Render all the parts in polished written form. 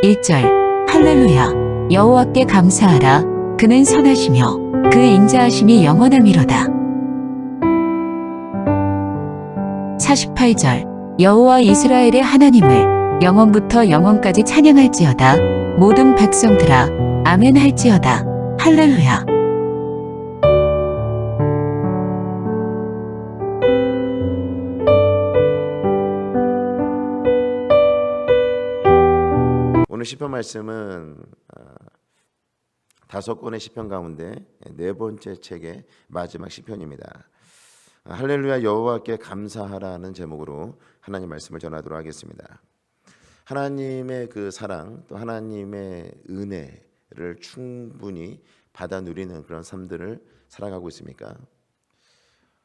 1절 할렐루야 여호와께 감사하라 그는 선하시며 그 인자하심이 영원함이로다. 48절 여호와 이스라엘의 하나님을 영원부터 영원까지 찬양할지어다. 모든 백성들아 아멘 할지어다. 할렐루야. 오늘 시편 말씀은 5권의 시편 가운데 4번째 책의 마지막 시편입니다. 할렐루야 여호와께 감사하라는 제목으로 하나님 말씀을 전하도록 하겠습니다. 하나님의 그 사랑 또 하나님의 은혜를 충분히 받아 누리는 그런 삶들을 살아가고 있습니까?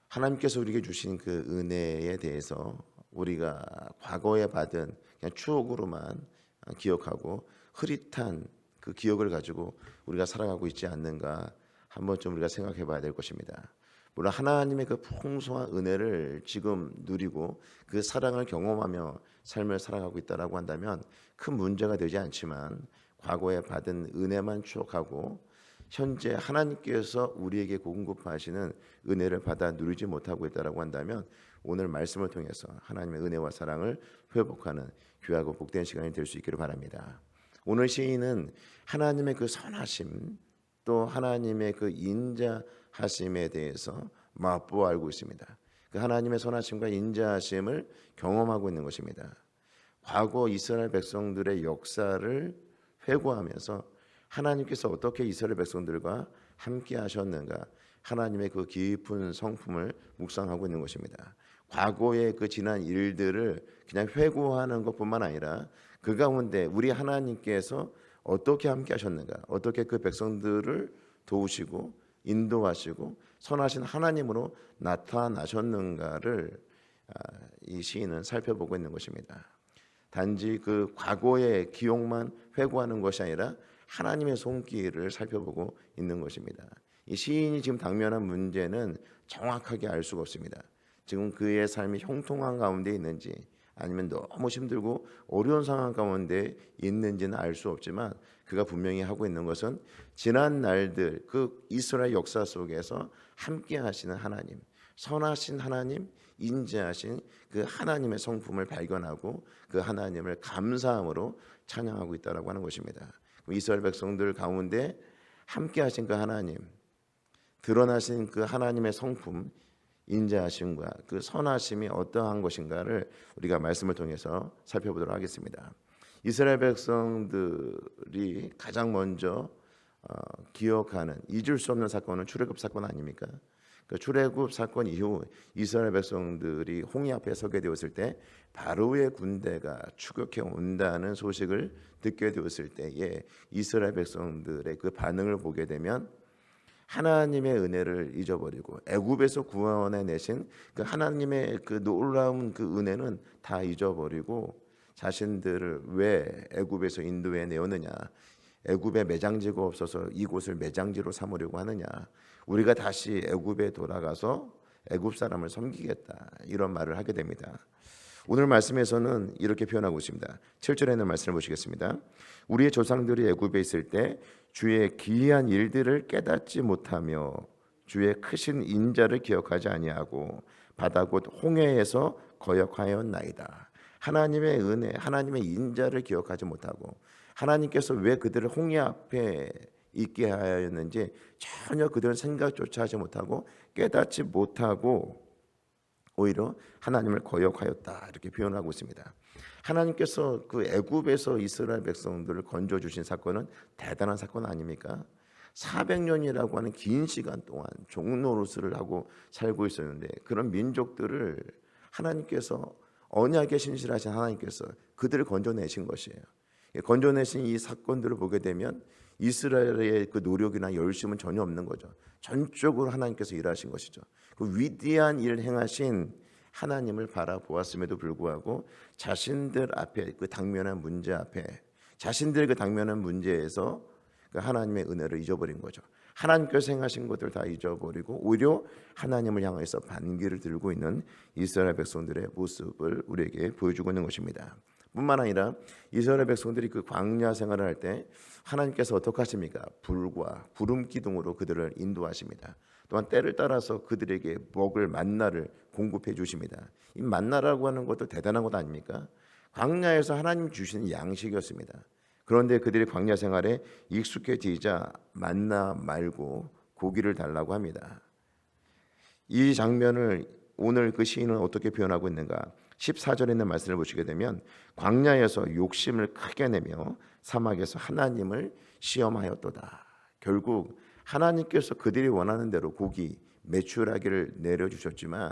하나님께서 우리에게 주신 그 은혜에 대해서 우리가 과거에 받은 그냥 추억으로만 기억하고 흐릿한 그 기억을 가지고 우리가 살아가고 있지 않는가 한 번쯤 우리가 생각해 봐야 될 것입니다. 물론 하나님의 그 풍성한 은혜를 지금 누리고 그 사랑을 경험하며 삶을 살아가고 있다라고 한다면 큰 문제가 되지 않지만 과거에 받은 은혜만 추억하고 현재 하나님께서 우리에게 공급하시는 은혜를 받아 누리지 못하고 있다라고 한다면 오늘 말씀을 통해서 하나님의 은혜와 사랑을 회복하는 귀하고 복된 시간이 될 수 있기를 바랍니다. 오늘 시인은 하나님의 그 선하심 또 하나님의 그 인자하심에 대해서 맛보아 알고 있습니다. 그 하나님의 선하심과 인자하심을 경험하고 있는 것입니다. 과거 이스라엘 백성들의 역사를 회고하면서 하나님께서 어떻게 이스라엘 백성들과 함께 하셨는가 하나님의 그 깊은 성품을 묵상하고 있는 것입니다. 과거의 그 지난 일들을 그냥 회고하는 것뿐만 아니라 그 가운데 우리 하나님께서 어떻게 함께 하셨는가, 어떻게 그 백성들을 도우시고 인도하시고 선하신 하나님으로 나타나셨는가를 이 시인은 살펴보고 있는 것입니다. 단지 그 과거의 기억만 회고하는 것이 아니라 하나님의 손길을 살펴보고 있는 것입니다. 이 시인이 지금 당면한 문제는 정확하게 알 수가 없습니다. 지금 그의 삶이 형통한 가운데 있는지 아니면 너무 힘들고 어려운 상황 가운데 있는지는 알 수 없지만 그가 분명히 하고 있는 것은 지난 날들 그 이스라엘 역사 속에서 함께 하시는 하나님, 선하신 하나님, 인자하신 그 하나님의 성품을 발견하고 그 하나님을 감사함으로 찬양하고 있다라고 하는 것입니다. 이스라엘 백성들 가운데 함께 하신 그 하나님, 드러나신 그 하나님의 성품, 인자하심과 그 선하심이 어떠한 것인가를 우리가 말씀을 통해서 살펴보도록 하겠습니다. 이스라엘 백성들이 가장 먼저 기억하는 잊을 수 없는 사건은 출애굽 사건 아닙니까? 그 출애굽 사건 이후 이스라엘 백성들이 홍해 앞에 서게 되었을 때 바로의 군대가 추격해 온다는 소식을 듣게 되었을 때에 이스라엘 백성들의 그 반응을 보게 되면 하나님의 은혜를 잊어버리고 애굽에서 구원해 내신 그 하나님의 그 놀라운 그 은혜는 다 잊어버리고 자신들을 왜 애굽에서 인도해 내었느냐, 애굽에 매장지가 없어서 이곳을 매장지로 삼으려고 하느냐, 우리가 다시 애굽에 돌아가서 애굽 사람을 섬기겠다 이런 말을 하게 됩니다. 오늘 말씀에서는 이렇게 표현하고 있습니다. 7절에 있는 말씀을 보시겠습니다. 우리의 조상들이 애굽에 있을 때 주의 기이한 일들을 깨닫지 못하며 주의 크신 인자를 기억하지 아니하고 바다 곧 홍해에서 거역하였나이다. 하나님의 은혜, 하나님의 인자를 기억하지 못하고 하나님께서 왜 그들을 홍해 앞에 있게 하였는지 전혀 그들은 생각조차 하지 못하고 깨닫지 못하고 오히려 하나님을 거역하였다 이렇게 표현하고 있습니다. 하나님께서 그 애굽에서 이스라엘 백성들을 건져 주신 사건은 대단한 사건 아닙니까? 400년이라고 하는 긴 시간 동안 종노릇을 하고 살고 있었는데 그런 민족들을 하나님께서 언약에 신실하신 하나님께서 그들을 건져내신 것이에요. 건져내신 이 사건들을 보게 되면 이스라엘의 그 노력이나 열심은 전혀 없는 거죠. 전적으로 하나님께서 일하신 것이죠. 그 위대한 일을 행하신 하나님을 바라보았음에도 불구하고 자신들 앞에 그 당면한 문제 앞에 자신들 그 당면한 문제에서 그 하나님의 은혜를 잊어버린 거죠. 하나님께서 행하신 것들 다 잊어버리고 오히려 하나님을 향해서 반기를 들고 있는 이스라엘 백성들의 모습을 우리에게 보여주고 있는 것입니다. 뿐만 아니라 이스라엘 백성들이 그 광야 생활을 할 때 하나님께서 어떻게 하십니까? 불과 구름 기둥으로 그들을 인도하십니다. 또한 때를 따라서 그들에게 먹을 만나를 공급해 주십니다. 이 만나라고 하는 것도 대단한 것 아닙니까? 광야에서 하나님 주시는 양식이었습니다. 그런데 그들이 광야 생활에 익숙해지자 만나 말고 고기를 달라고 합니다. 이 장면을 오늘 그 시인은 어떻게 표현하고 있는가? 14절에 있는 말씀을 보시게 되면 광야에서 욕심을 크게 내며 사막에서 하나님을 시험하였도다. 결국 하나님께서 그들이 원하는 대로 고기, 메추라기를 내려주셨지만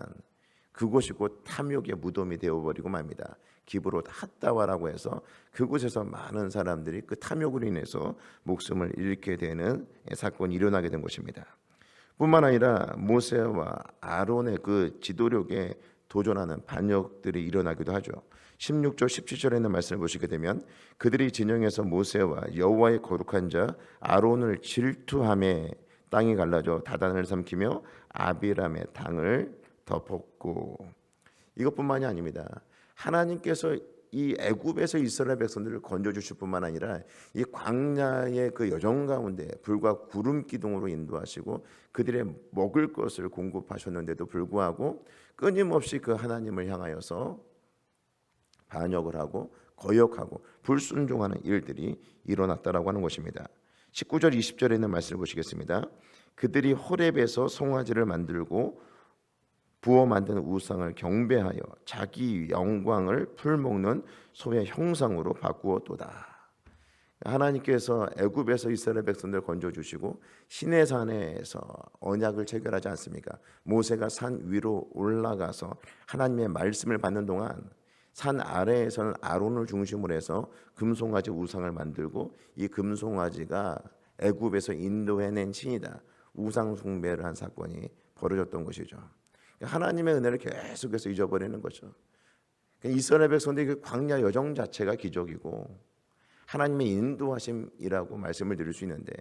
그곳이 곧 탐욕의 무덤이 되어버리고 맙니다. 기브롯 핫다와라고 해서 그곳에서 많은 사람들이 그 탐욕으로 인해서 목숨을 잃게 되는 사건이 일어나게 된 것입니다. 뿐만 아니라 모세와 아론의 그 지도력에 도전하는 반역들이 일어나기도 하죠. 16절 17절에 있는 말씀을 보시게 되면 그들이 진영에서 모세와 여호와의 거룩한 자 아론을 질투하며 땅이 갈라져 다단을 삼키며 아비람의 당을 덮었고, 이것뿐만이 아닙니다. 하나님께서 이 애굽에서 이스라엘 백성들을 건져 주실 뿐만 아니라 이 광야의 그 여정 가운데 불과 구름 기둥으로 인도하시고 그들의 먹을 것을 공급하셨는데도 불구하고 끊임없이 그 하나님을 향하여서 반역을 하고 거역하고 불순종하는 일들이 일어났다라고 하는 것입니다. 19절 20절에 있는 말씀을 보시겠습니다. 그들이 호렙에서 송아지를 만들고 부어 만든 우상을 경배하여 자기 영광을 풀먹는 소의 형상으로 바꾸었도다. 하나님께서 애굽에서 이스라엘 백성들을 건져주시고 시내산에서 언약을 체결하지 않습니까? 모세가 산 위로 올라가서 하나님의 말씀을 받는 동안 산 아래에서는 아론을 중심으로 해서 금송아지 우상을 만들고 이 금송아지가 애굽에서 인도해낸 신이다. 우상 숭배를 한 사건이 벌어졌던 것이죠. 하나님의 은혜를 계속해서 잊어버리는 거죠. 이스라엘 백성들의 그 광야 여정 자체가 기적이고 하나님의 인도하심이라고 말씀을 드릴 수 있는데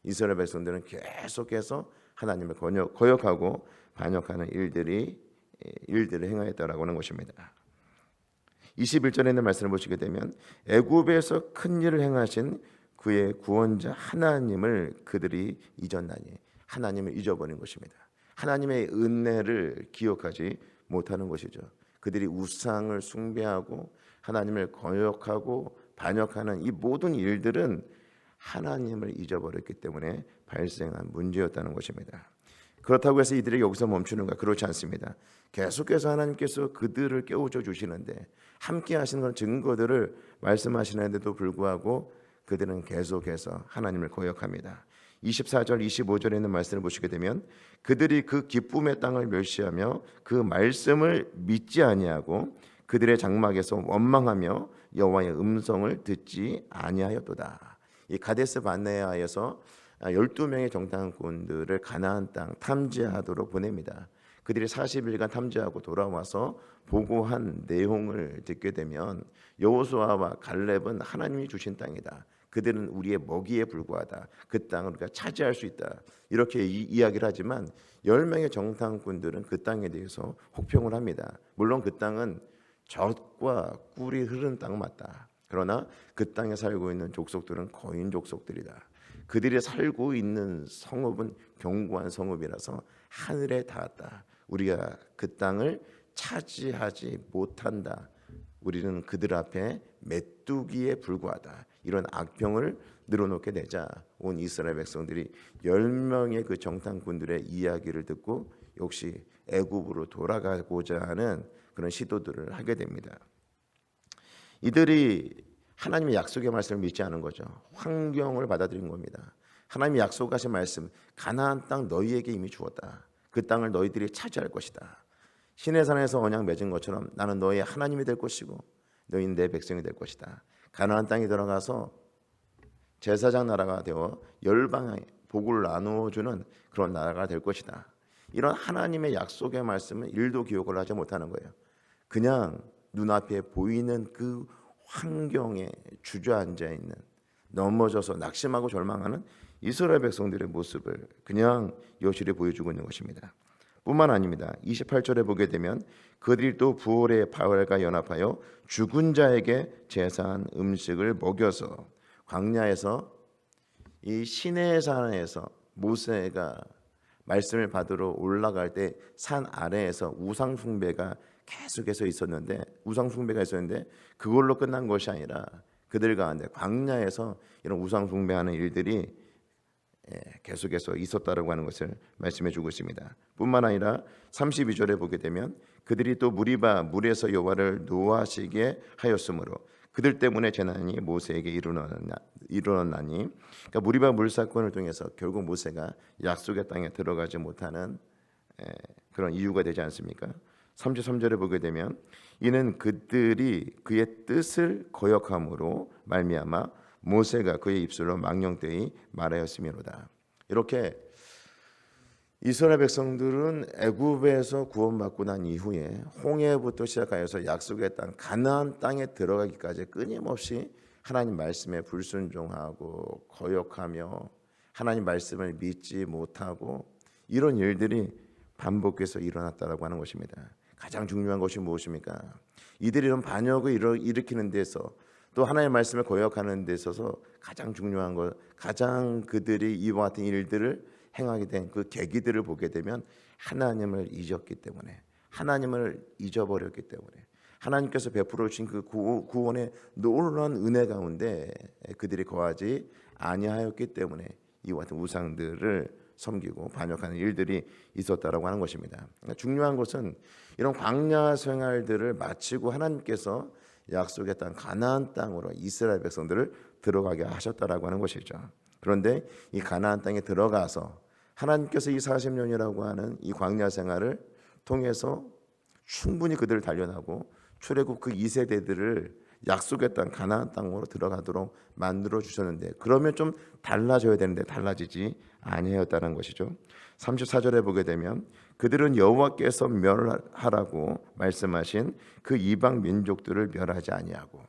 이스라엘 백성들은 계속해서 하나님을 거역하고 반역하는 일들을 행하였다라고 하는 것입니다. 21절에 있는 말씀을 보시게 되면 애굽에서 큰 일을 행하신 그의 구원자 하나님을 그들이 잊었나니, 하나님을 잊어버린 것입니다. 하나님의 은혜를 기억하지 못하는 것이죠. 그들이 우상을 숭배하고 하나님을 거역하고 반역하는 이 모든 일들은 하나님을 잊어버렸기 때문에 발생한 문제였다는 것입니다. 그렇다고 해서 이들이 여기서 멈추는가? 그렇지 않습니다. 계속해서 하나님께서 그들을 깨우쳐 주시는데 함께 하시는 그런 증거들을 말씀하시는데도 불구하고 그들은 계속해서 하나님을 거역합니다. 24절 25절에 있는 말씀을 보시게 되면 그들이 그 기쁨의 땅을 멸시하며 그 말씀을 믿지 아니하고 그들의 장막에서 원망하며 여호와의 음성을 듣지 아니하였도다. 이 가데스 바네아에서 12명의 정탐꾼들을 가나안 땅 탐지하도록 보냅니다. 그들이 40일간 탐지하고 돌아와서 보고한 내용을 듣게 되면 여호수아와 갈렙은 하나님이 주신 땅이다. 그들은 우리의 먹이에 불과하다. 그 땅을 우리가 차지할 수 있다. 이렇게 이야기를 하지만 10명의 정탐꾼들은 그 땅에 대해서 혹평을 합니다. 물론 그 땅은 젖과 꿀이 흐르는 땅 맞다. 그러나 그 땅에 살고 있는 족속들은 거인 족속들이다. 그들이 살고 있는 성읍은 견고한 성읍이라서 하늘에 닿았다. 우리가 그 땅을 차지하지 못한다. 우리는 그들 앞에 메뚜기에 불과하다. 이런 악평을 늘어놓게 되자 온 이스라엘 백성들이 10명의 그 정탐꾼들의 이야기를 듣고 역시 애굽으로 돌아가고자 하는 그런 시도들을 하게 됩니다. 이들이 하나님의 약속의 말씀을 믿지 않은 거죠. 환경을 받아들인 겁니다. 하나님이 약속하신 말씀, 가나안 땅 너희에게 이미 주었다. 그 땅을 너희들이 차지할 것이다. 시내산에서 언약 맺은 것처럼 나는 너희의 하나님이 될 것이고 너희는 내 백성이 될 것이다. 가나안 땅에 들어가서 제사장 나라가 되어 열방에 복을 나누어주는 그런 나라가 될 것이다. 이런 하나님의 약속의 말씀은 일도 기억을 하지 못하는 거예요. 그냥 눈앞에 보이는 그 환경에 주저앉아 있는, 넘어져서 낙심하고 절망하는 이스라엘 백성들의 모습을 그냥 여실히 보여주고 있는 것입니다. 뿐만 아닙니다. 28절에 보게 되면 그들이 또 부올의 바알과 연합하여 죽은 자에게 제사한 음식을 먹여서 광야에서 이 시내산에서 모세가 말씀을 받으러 올라갈 때 산 아래에서 우상 숭배가 계속해서 있었는데 그걸로 끝난 것이 아니라 그들 가운데 광야에서 이런 우상 숭배하는 일들이 계속해서 있었다라고 하는 것을 말씀해 주고 있습니다. 뿐만 아니라 32절에 보게 되면 그들이 또 무리바 물에서 여호와를 노하시게 하였으므로 그들 때문에 재난이 모세에게 이르렀나니 그러니까 무리바 물 사건을 통해서 결국 모세가 약속의 땅에 들어가지 못하는 그런 이유가 되지 않습니까? 33절에 보게 되면 이는 그들이 그의 뜻을 거역함으로 말미암아 모세가 그의 입술로 망령되이 말하였음이로다. 이렇게 이스라엘 백성들은 애굽에서 구원받고 난 이후에 홍해부터 시작하여서 약속의 땅 가나안 땅에 들어가기까지 끊임없이 하나님 말씀에 불순종하고 거역하며 하나님 말씀을 믿지 못하고 이런 일들이 반복해서 일어났다라고 하는 것입니다. 가장 중요한 것이 무엇입니까? 이들이 이런 반역을 일으키는 데서 또 하나님의 말씀을 거역하는 데 있어서 가장 중요한 것, 가장 그들이 이와 같은 일들을 행하게 된 그 계기들을 보게 되면 하나님을 잊었기 때문에, 하나님을 잊어버렸기 때문에, 하나님께서 베풀어 주신 그 구원의 놀라운 은혜 가운데 그들이 거하지 아니하였기 때문에 이와 같은 우상들을 섬기고 반역하는 일들이 있었다라고 하는 것입니다. 중요한 것은 이런 광야 생활들을 마치고 하나님께서 약속의 땅 가나안 땅으로 이스라엘 백성들을 들어가게 하셨다라고 하는 것이죠. 그런데 이 가나안 땅에 들어가서 하나님께서 이 40년이라고 하는 이 광야 생활을 통해서 충분히 그들을 단련하고 출애굽 그 2세대들을 약속의 땅 가나안 땅으로 들어가도록 만들어 주셨는데 그러면 좀 달라져야 되는데 달라지지 아니하였다는 것이죠. 34절에 보게 되면 그들은 여호와께서 멸하라고 말씀하신 그 이방 민족들을 멸하지 아니하고,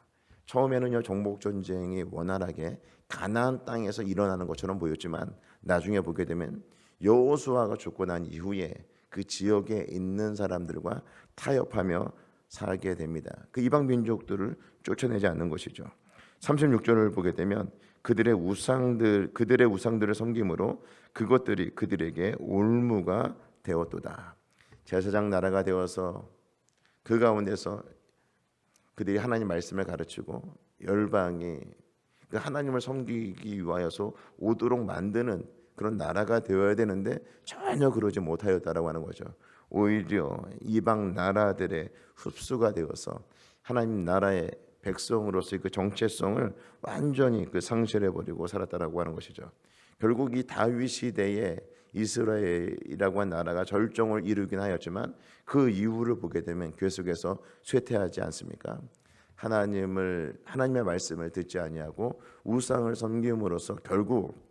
처음에는요 정복 전쟁이 원활하게 가나안 땅에서 일어나는 것처럼 보였지만 나중에 보게 되면 여호수아가 죽고 난 이후에 그 지역에 있는 사람들과 타협하며 살게 됩니다. 그 이방 민족들을 쫓아내지 않는 것이죠. 36절을 보게 되면 그들의 우상들을 섬김으로 그것들이 그들에게 올무가 되었도다. 제사장 나라가 되어서 그 가운데서 그들이 하나님 말씀을 가르치고 열방이 그 하나님을 섬기기 위하여서 오도록 만드는 그런 나라가 되어야 되는데 전혀 그러지 못하였다라고 하는 거죠. 오히려 이방 나라들의 흡수가 되어서 하나님 나라의 백성으로서의 그 정체성을 완전히 그 상실해버리고 살았다라고 하는 것이죠. 결국 이 다윗 시대에 이스라엘이라고 한 나라가 절정을 이루긴 하였지만 그 이후를 보게 되면 계속해서 쇠퇴하지 않습니까? 하나님의 말씀을 듣지 아니하고 우상을 섬김으로써 결국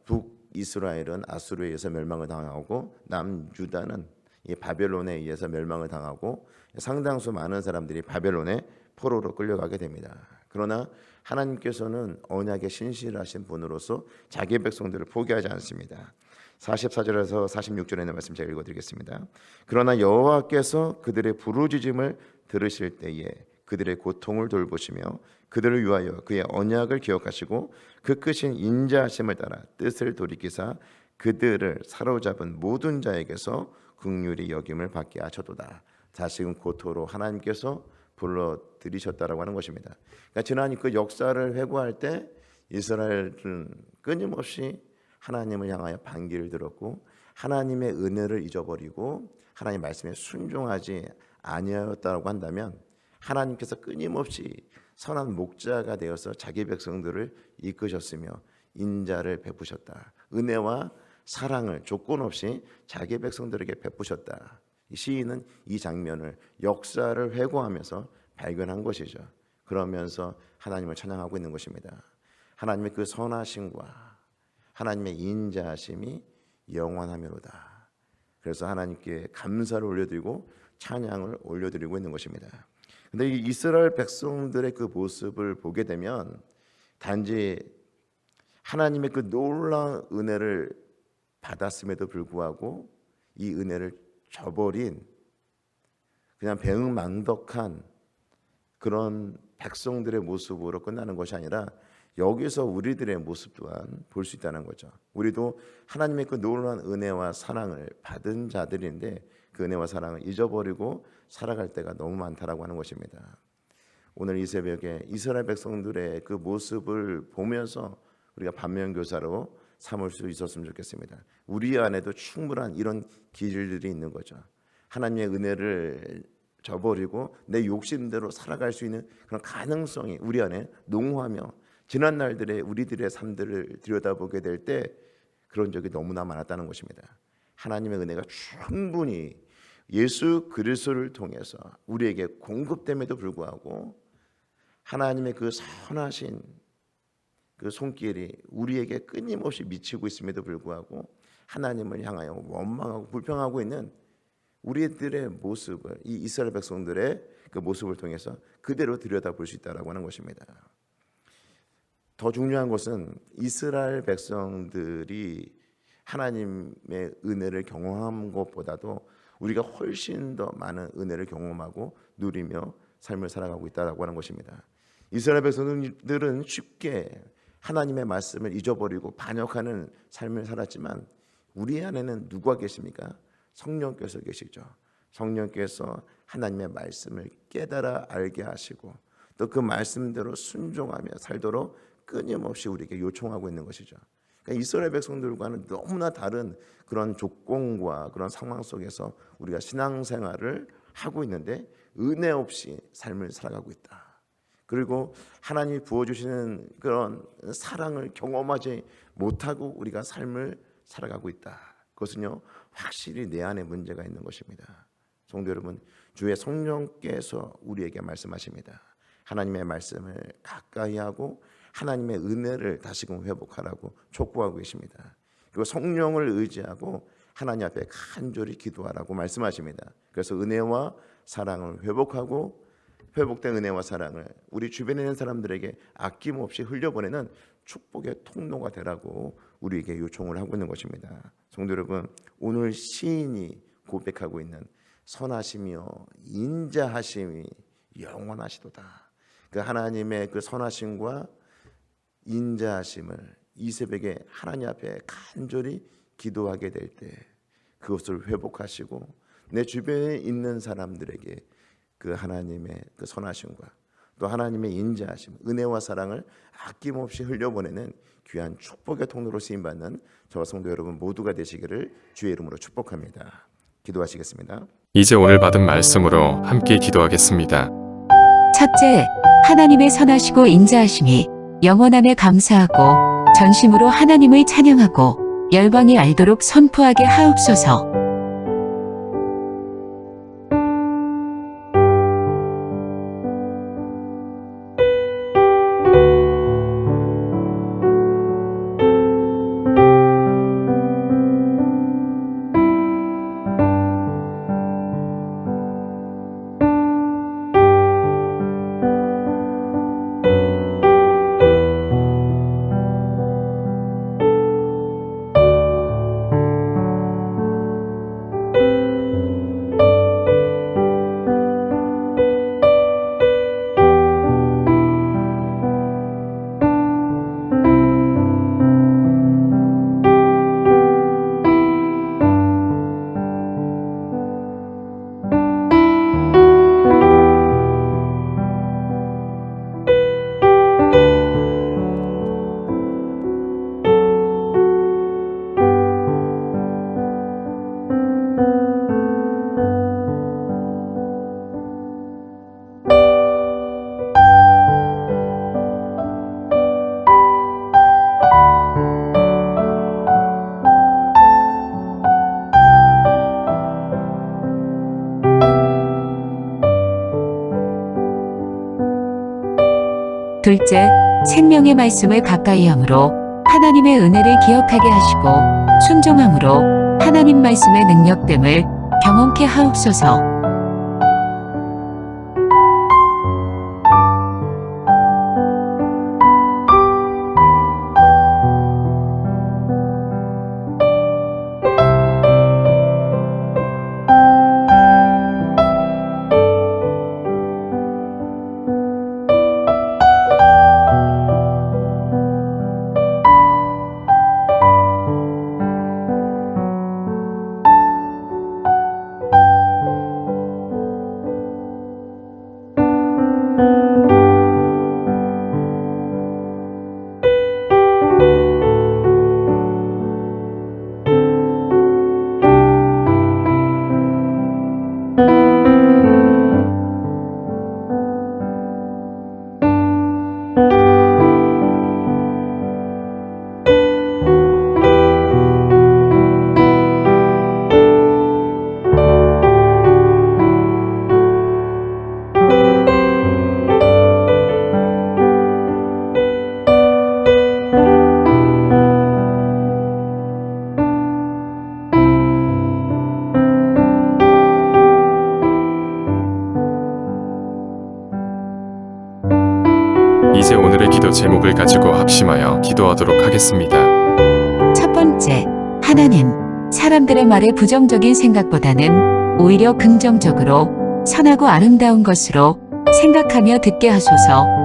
북이스라엘은 아수르에 의해서 멸망을 당하고 남유다는 이 바벨론에 의해서 멸망을 당하고 상당수 많은 사람들이 바벨론의 포로로 끌려가게 됩니다. 그러나 하나님께서는 언약에 신실하신 분으로서 자기 백성들을 포기하지 않습니다. 44절에서 46절에 있는 말씀 제가 읽어드리겠습니다. 그러나 여호와께서 그들의 부르짖음을 들으실 때에 그들의 고통을 돌보시며 그들을 위하여 그의 언약을 기억하시고 그 크신 인자하심을 따라 뜻을 돌이키사 그들을 사로잡은 모든 자에게서 긍휼히 여김을 받게 하셨도다. 다시금 고토로 하나님께서 불러들이셨다라고 하는 것입니다. 그러니까 지난 그 역사를 회고할 때 이스라엘은 끊임없이 하나님을 향하여 반기를 들었고 하나님의 은혜를 잊어버리고 하나님 말씀에 순종하지 아니하였다고 한다면 하나님께서 끊임없이 선한 목자가 되어서 자기 백성들을 이끄셨으며 인자를 베푸셨다. 은혜와 사랑을 조건 없이 자기 백성들에게 베푸셨다. 시인은 이 장면을 역사를 회고하면서 발견한 것이죠. 그러면서 하나님을 찬양하고 있는 것입니다. 하나님의 그 선하심과 하나님의 인자하심이 영원하미로다. 그래서 하나님께 감사를 올려드리고 찬양을 올려드리고 있는 것입니다. 근데 이 이스라엘 백성들의 그 모습을 보게 되면 단지 하나님의 그 놀라운 은혜를 받았음에도 불구하고 이 은혜를 저버린 그냥 배은망덕한 그런 백성들의 모습으로 끝나는 것이 아니라 여기서 우리들의 모습 또한 볼 수 있다는 거죠. 우리도 하나님의 그 놀라운 은혜와 사랑을 받은 자들인데 그 은혜와 사랑을 잊어버리고 살아갈 때가 너무 많다라고 하는 것입니다. 오늘 이 새벽에 이스라엘 백성들의 그 모습을 보면서 우리가 반면교사로 삼을 수 있었으면 좋겠습니다. 우리 안에도 충분한 이런 기질들이 있는 거죠. 하나님의 은혜를 저버리고 내 욕심대로 살아갈 수 있는 그런 가능성이 우리 안에 농후하며 지난 날들의 우리들의 삶들을 들여다보게 될 때 그런 적이 너무나 많았다는 것입니다. 하나님의 은혜가 충분히 예수 그리스도를 통해서 우리에게 공급됨에도 불구하고 하나님의 그 선하신 그 손길이 우리에게 끊임없이 미치고 있음에도 불구하고 하나님을 향하여 원망하고 불평하고 있는 우리들의 모습을 이 이스라엘 백성들의 그 모습을 통해서 그대로 들여다볼 수 있다라고 하는 것입니다. 더 중요한 것은 이스라엘 백성들이 하나님의 은혜를 경험한 것보다도 우리가 훨씬 더 많은 은혜를 경험하고 누리며 삶을 살아가고 있다라고 하는 것입니다. 이스라엘 백성들은 쉽게 하나님의 말씀을 잊어버리고 반역하는 삶을 살았지만 우리 안에는 누가 계십니까? 성령께서 계시죠. 성령께서 하나님의 말씀을 깨달아 알게 하시고 또 그 말씀대로 순종하며 살도록 끊임없이 우리에게 요청하고 있는 것이죠. 그러니까 이스라엘 백성들과는 너무나 다른 그런 조건과 그런 상황 속에서 우리가 신앙생활을 하고 있는데 은혜 없이 삶을 살아가고 있다. 그리고 하나님이 부어주시는 그런 사랑을 경험하지 못하고 우리가 삶을 살아가고 있다. 그것은요 확실히 내 안에 문제가 있는 것입니다. 성도 여러분, 주의 성령께서 우리에게 말씀하십니다. 하나님의 말씀을 가까이 하고 하나님의 은혜를 다시금 회복하라고 촉구하고 계십니다. 그리고 성령을 의지하고 하나님 앞에 간절히 기도하라고 말씀하십니다. 그래서 은혜와 사랑을 회복하고 회복된 은혜와 사랑을 우리 주변에 있는 사람들에게 아낌없이 흘려보내는 축복의 통로가 되라고 우리에게 요청을 하고 있는 것입니다. 성도 여러분, 오늘 시인이 고백하고 있는 선하시며 인자하심이 영원하시도다. 그 하나님의 그 선하심과 인자하심을 이 새벽에 하나님 앞에 간절히 기도하게 될 때 그것을 회복하시고 내 주변에 있는 사람들에게 그 하나님의 그 선하심과 또 하나님의 인자하심, 은혜와 사랑을 아낌없이 흘려보내는 귀한 축복의 통로로 쓰임받는 저와 성도 여러분 모두가 되시기를 주의 이름으로 축복합니다. 기도하시겠습니다. 이제 오늘 받은 말씀으로 함께 기도하겠습니다. 첫째, 하나님의 선하시고 인자하심이 영원함에 감사하고 전심으로 하나님을 찬양하고 열방이 알도록 선포하게 하옵소서. 둘째, 생명의 말씀을 가까이 함으로 하나님의 은혜를 기억하게 하시고 순종함으로 하나님 말씀의 능력됨을 경험케 하옵소서. 이제 오늘의 기도 제목을 가지고 합심하여 기도하도록 하겠습니다. 첫 번째, 하나님, 사람들의 말에 부정적인 생각보다는 오히려 긍정적으로 선하고 아름다운 것으로 생각하며 듣게 하소서.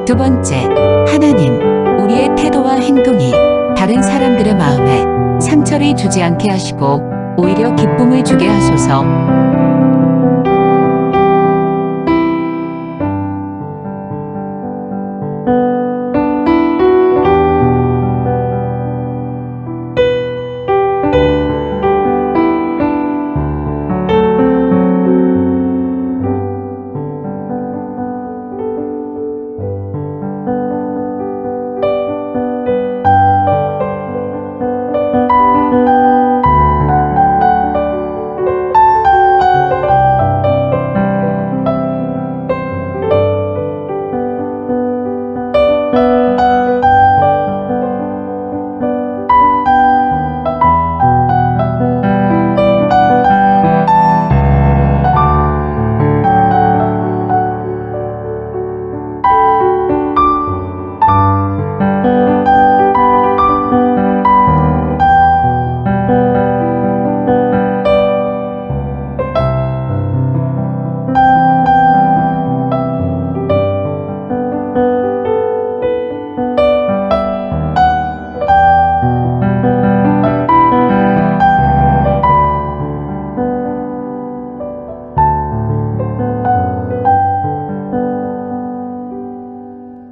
두 번째, 하나님, 우리의 태도와 행동이 다른 사람들의 마음에 상처를 주지 않게 하시고 오히려 기쁨을 주게 하소서.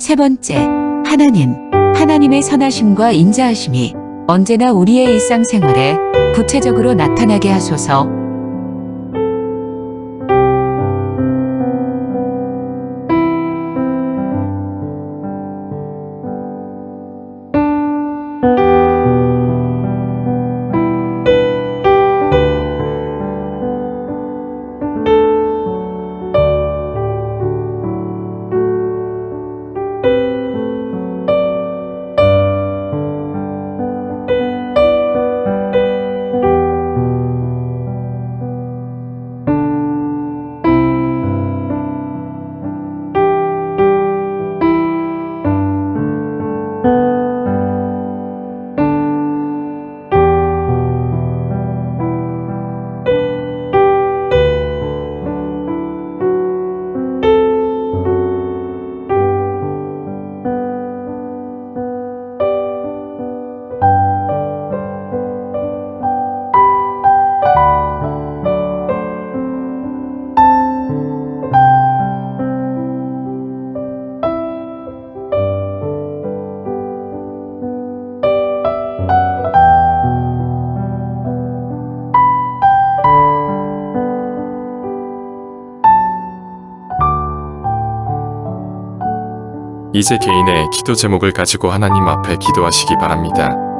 세 번째, 하나님, 하나님의 선하심과 인자하심이 언제나 우리의 일상생활에 구체적으로 나타나게 하소서. 이제 개인의 기도 제목을 가지고 하나님 앞에 기도하시기 바랍니다.